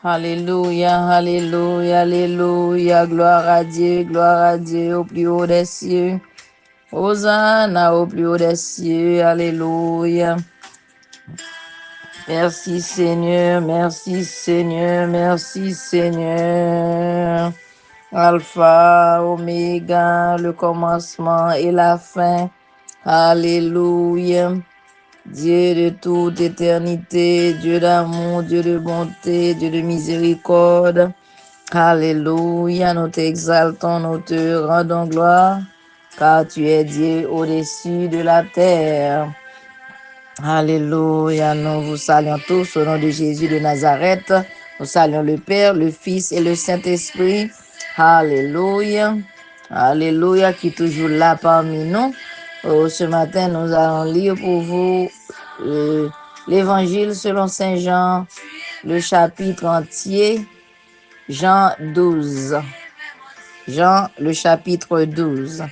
Alléluia, alléluia, alléluia. Gloire à Dieu au plus haut des cieux. Hosanna au plus haut des cieux. Alléluia. Merci Seigneur, merci Seigneur, merci Seigneur. Alpha, Oméga, le commencement et la fin. Alléluia. Dieu de toute éternité, Dieu d'amour, Dieu de bonté, Dieu de miséricorde. Alléluia, nous t'exaltons, nous te rendons gloire, car tu es Dieu au-dessus de la terre. Alléluia, nous vous saluons tous au nom de Jésus de Nazareth. Nous saluons le Père, le Fils et le Saint-Esprit. Alléluia, alléluia, qui est toujours là parmi nous. Ce matin, nous allons lire pour vous l'Évangile selon Saint Jean, le chapitre entier, Jean 12. Jean, le chapitre 12.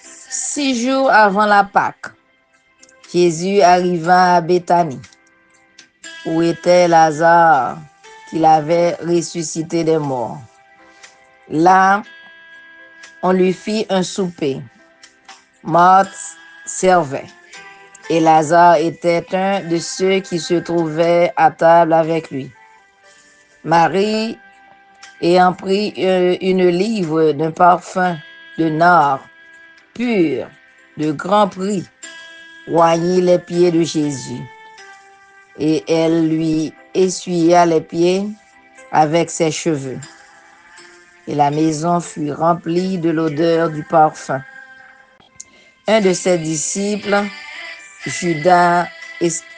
6 jours avant la Pâque, Jésus arriva à Béthanie, où était Lazare, qu'il avait ressuscité des morts. Là, on lui fit un souper. Marthe servait, et Lazare était un de ceux qui se trouvaient à table avec lui. Marie, ayant pris une livre d'un parfum de nard pur, de grand prix, oignit les pieds de Jésus, et elle lui essuya les pieds avec ses cheveux. Et la maison fut remplie de l'odeur du parfum. Un de ses disciples, Judas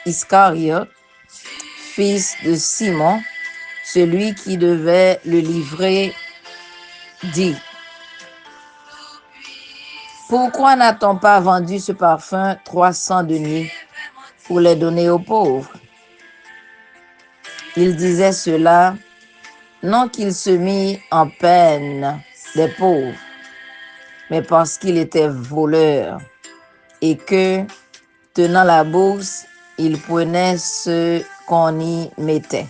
Iscariote, fils de Simon, celui qui devait le livrer, dit: pourquoi n'a-t-on pas vendu ce parfum 300 deniers pour les donner aux pauvres? Il disait cela, non qu'il se mit en peine des pauvres, mais parce qu'il était voleur et que, tenant la bourse, il prenait ce qu'on y mettait.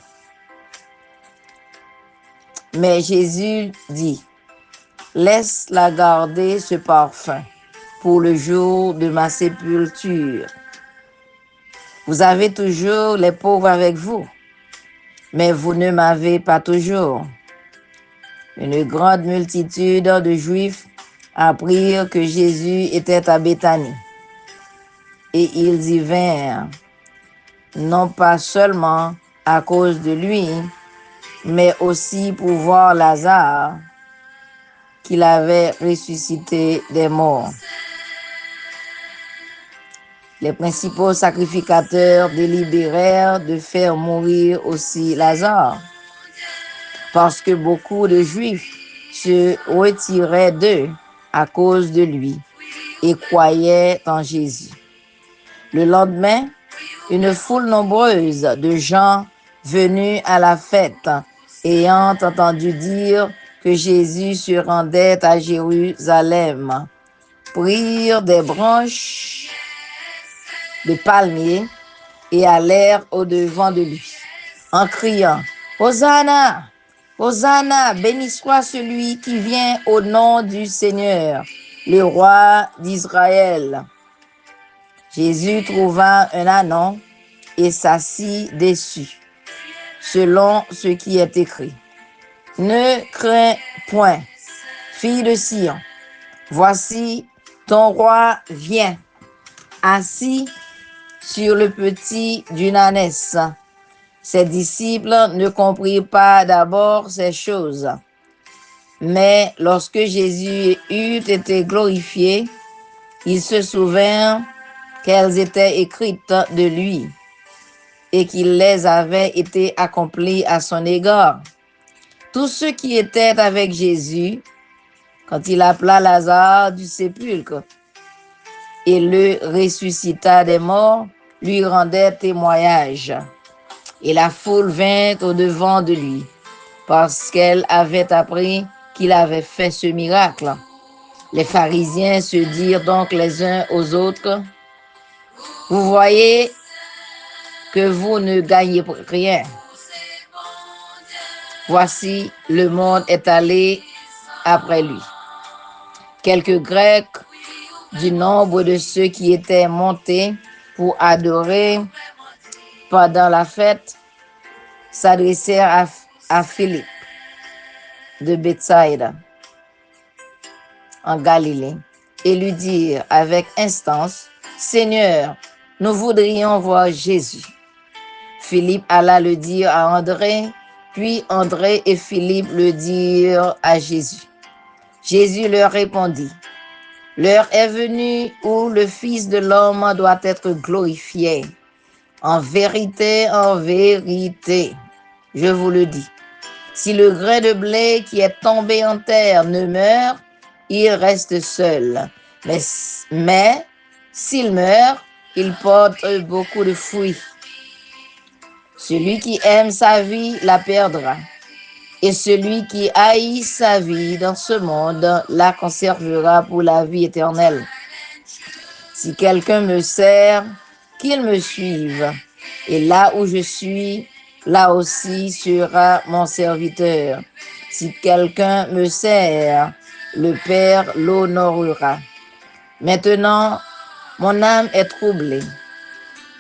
Mais Jésus dit: laisse-la garder ce parfum pour le jour de ma sépulture. Vous avez toujours les pauvres avec vous, mais vous ne m'avez pas toujours. Une grande multitude de Juifs apprirent que Jésus était à Béthanie. Et ils y vinrent, non pas seulement à cause de lui, mais aussi pour voir Lazare, qu'il avait ressuscité des morts. Les principaux sacrificateurs délibérèrent de faire mourir aussi Lazare, parce que beaucoup de Juifs se retiraient d'eux à cause de lui et croyaient en Jésus. Le lendemain, une foule nombreuse de gens venus à la fête, ayant entendu dire que Jésus se rendait à Jérusalem, prirent des branches de palmier et allèrent au-devant de lui, en criant: Hosanna! Hosanna! Béni soit celui qui vient au nom du Seigneur, le roi d'Israël. Jésus trouva un ânon et s'assit dessus, selon ce qui est écrit: ne crains point, fille de Sion, voici ton roi vient, assis sur le petit d'une ânesse. Ses disciples ne comprirent pas d'abord ces choses. Mais lorsque Jésus eut été glorifié, ils se souvinrent qu'elles étaient écrites de lui et qu'il les avait été accompli à son égard. Tous ceux qui étaient avec Jésus, quand il appela Lazare du sépulcre et le ressuscita des morts, lui rendaient témoignage. Et la foule vint au-devant de lui, parce qu'elle avait appris qu'il avait fait ce miracle. Les pharisiens se dirent donc les uns aux autres: vous voyez que vous ne gagnez rien. Voici, le monde est allé après lui. Quelques Grecs du nombre de ceux qui étaient montés pour adorer pendant la fête s'adressèrent à Philippe de Bethsaïda en Galilée et lui dirent avec instance, Seigneur, nous voudrions voir Jésus. Philippe alla le dire à André, puis André et Philippe le dirent à Jésus. Jésus leur répondit, l'heure est venue où le Fils de l'homme doit être glorifié. En vérité, je vous le dis. Si le grain de blé qui est tombé en terre ne meurt, il reste seul. Mais s'il meurt, il porte beaucoup de fruits. Celui qui aime sa vie la perdra. Et celui qui haït sa vie dans ce monde la conservera pour la vie éternelle. Si quelqu'un me sert, qu'il me suive. Et là où je suis, là aussi sera mon serviteur. Si quelqu'un me sert, le Père l'honorera. Maintenant, mon âme est troublée.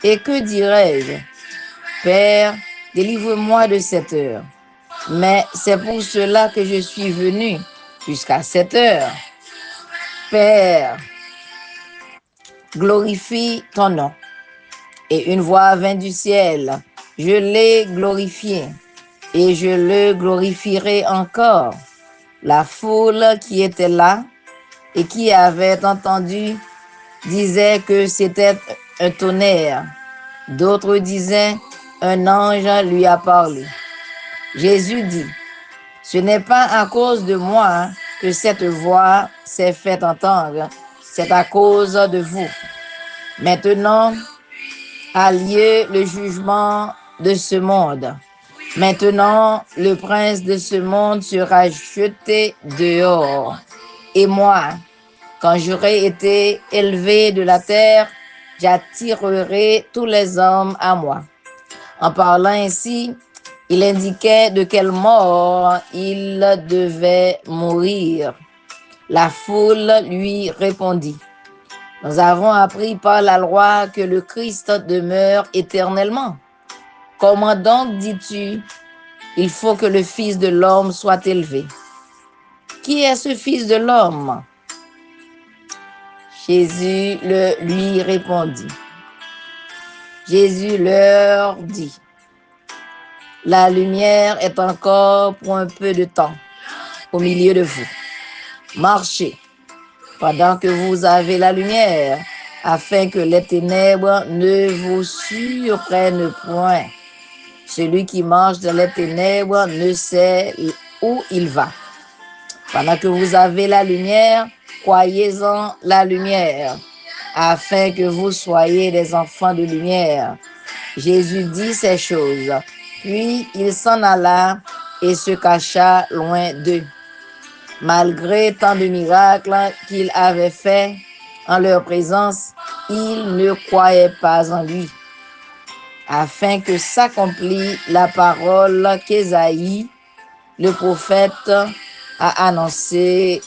Et que dirai-je? Père, délivre-moi de cette heure. Mais c'est pour cela que je suis venu jusqu'à cette heure. Père, glorifie ton nom. Et une voix vint du ciel. Je l'ai glorifié et je le glorifierai encore. La foule qui était là et qui avait entendu disait que c'était un tonnerre. D'autres disaient, un ange lui a parlé. Jésus dit, ce n'est pas à cause de moi que cette voix s'est fait entendre, c'est à cause de vous. Maintenant a lieu le jugement de ce monde. Maintenant, le prince de ce monde sera jeté dehors. Et moi, quand j'aurai été élevé de la terre, j'attirerai tous les hommes à moi. En parlant ainsi, il indiquait de quelle mort il devait mourir. La foule lui répondit, nous avons appris par la loi que le Christ demeure éternellement. Comment donc dis-tu, il faut que le Fils de l'homme soit élevé? Qui est ce Fils de l'homme? Jésus lui répondit. Jésus leur dit, la lumière est encore pour un peu de temps au milieu de vous. Marchez pendant que vous avez la lumière, afin que les ténèbres ne vous surprennent point. Celui qui marche dans les ténèbres ne sait où il va. Pendant que vous avez la lumière, croyez-en la lumière, afin que vous soyez des enfants de lumière. Jésus dit ces choses, puis il s'en alla et se cacha loin d'eux. Malgré tant de miracles qu'il avait faits en leur présence, ils ne croyaient pas en lui. Afin que s'accomplisse la parole qu'Ésaïe, le prophète, a annoncé.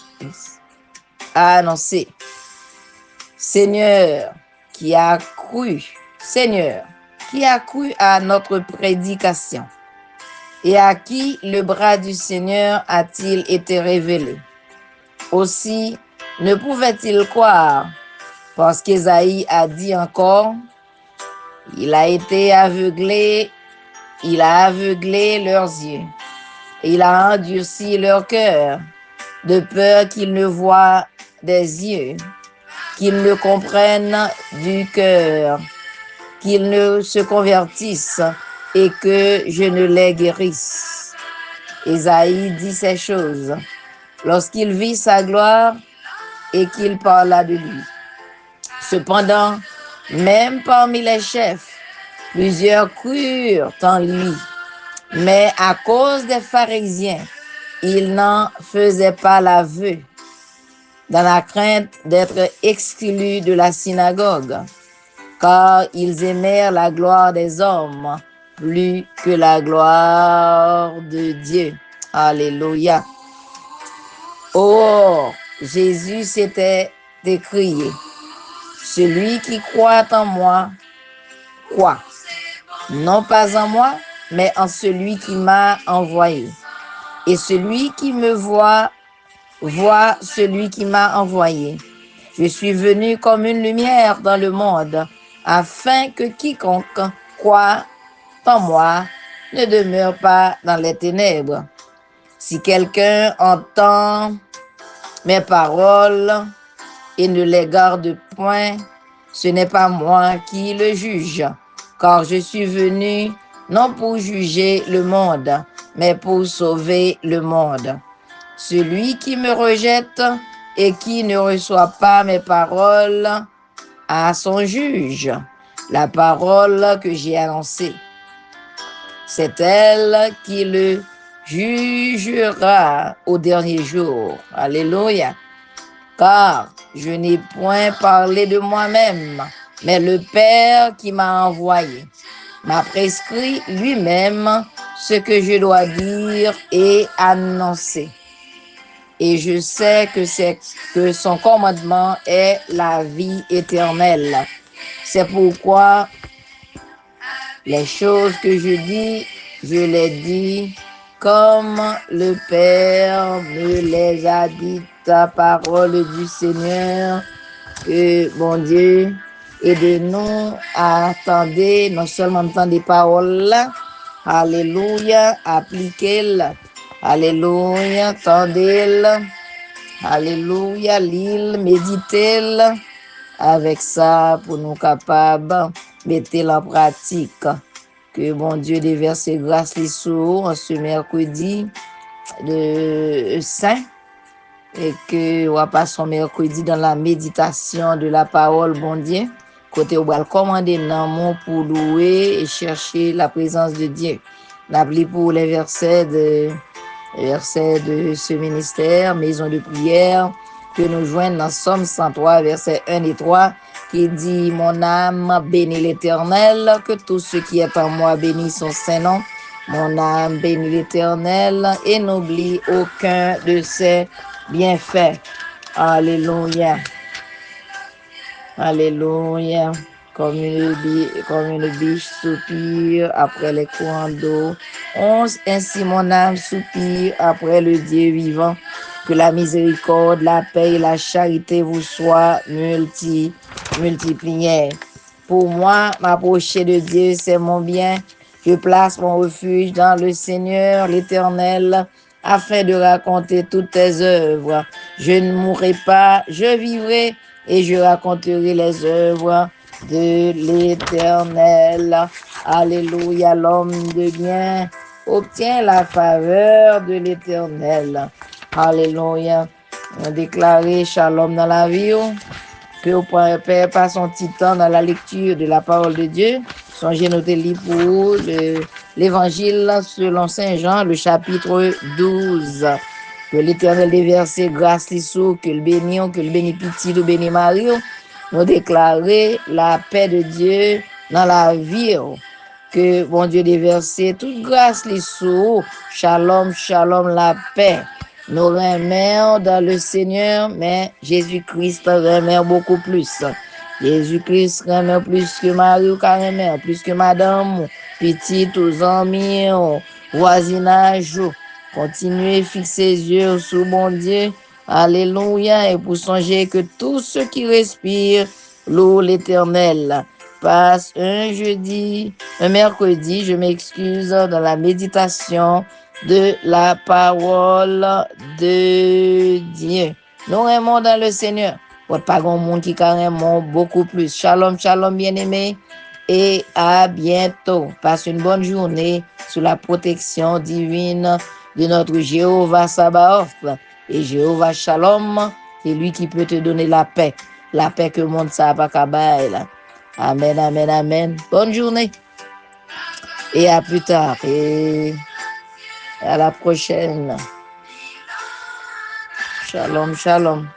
Seigneur, qui a cru à notre prédication? Et à qui le bras du Seigneur a-t-il été révélé? Aussi, ne pouvait-il croire, parce qu'Ésaïe a dit encore, il a aveuglé leurs yeux, et il a endurci leur cœur, de peur qu'ils ne voient des yeux, qu'ils ne comprennent du cœur, qu'ils ne se convertissent et que je ne les guérisse. Ésaïe dit ces choses lorsqu'il vit sa gloire et qu'il parla de lui. Cependant, même parmi les chefs, plusieurs crurent en lui, mais à cause des pharisiens, ils n'en faisaient pas l'aveu, dans la crainte d'être exclus de la synagogue, car ils aimèrent la gloire des hommes plus que la gloire de Dieu. Alléluia. Or, Jésus s'était écrié, celui qui croit en moi, croit, non pas en moi, mais en celui qui m'a envoyé. Et celui qui me voit, voit celui qui m'a envoyé. Je suis venu comme une lumière dans le monde, afin que quiconque croit en moi ne demeure pas dans les ténèbres. Si quelqu'un entend mes paroles et ne les garde point, ce n'est pas moi qui le juge, car je suis venu non pour juger le monde, mais pour sauver le monde. Celui qui me rejette et qui ne reçoit pas mes paroles a son juge. La parole que j'ai annoncée, c'est elle qui le jugera au dernier jour. Alléluia. Car je n'ai point parlé de moi-même, mais le Père qui m'a envoyé m'a prescrit lui-même ce que je dois dire et annoncer. Et je sais que son commandement est la vie éternelle. C'est pourquoi les choses que je dis, je les dis comme le Père me les a dites. La parole du Seigneur, que bon Dieu, aidez-nous à attendre, non seulement entendre des paroles, alléluia, appliquez-les, alléluia, attendez-les, alléluia, l'île, méditez-les, avec ça pour nous capables mettre en pratique. Que bon Dieu déverse grâce les sous en ce mercredi de Saint et que on va passer son mercredi dans la méditation de la parole bon Dieu. Côté on va le commander dans mon pour louer et chercher la présence de Dieu. N'oublie pour les versets de ce ministère, maison de prière, que nous joignent dans Somme 103, versets 1 et 3, qui dit, mon âme bénit l'Éternel, que tout ce qui est en moi bénit son Saint-Nom. Mon âme bénit l'Éternel et n'oublie aucun de ses bienfaits. Alléluia. Alléluia. Comme une biche soupire après les courants d'eau. Ainsi mon âme soupire après le Dieu vivant. Que la miséricorde, la paix et la charité vous soient multipliées. Pour moi, m'approcher de Dieu, c'est mon bien. Je place mon refuge dans le Seigneur, l'Éternel, afin de raconter toutes tes œuvres. Je ne mourrai pas, je vivrai et je raconterai les œuvres de l'Éternel. Alléluia, l'homme de bien obtient la faveur de l'Éternel. Alléluia. On a déclaré shalom dans la vie, que vous ne perdez pas son petit temps dans la lecture de la parole de Dieu. Songez noter pour l'évangile selon Saint Jean, le chapitre 12. Que l'Éternel déverse grâce l'issou, que le béni petit, le béni Marie, nous déclarer la paix de Dieu dans la vie. Que bon Dieu déverse toute grâce l'issou, shalom, shalom, la paix. Nous remettons dans le Seigneur, mais Jésus-Christ remet beaucoup plus. Jésus-Christ remet plus que Marie ou remet, plus que madame, petit, aux amis, voisinage. Continuez, fixez les yeux sur mon Dieu. Alléluia. Et pour songer que tous ceux qui respirent louent l'Éternel. Passe un mercredi, je m'excuse, dans la méditation de la parole de Dieu. Nous aimons dans le Seigneur. Pas grand monde qui carrément beaucoup plus. Shalom, shalom, bien-aimés. Et à bientôt. Passe une bonne journée sous la protection divine de notre Jéhovah Sabaoth. Et Jéhovah Shalom, c'est lui qui peut te donner la paix. La paix que le monde ne sait pas qu'abaye. Amen, amen, amen. Bonne journée. Et à plus tard. Et à la prochaine. Shalom, shalom.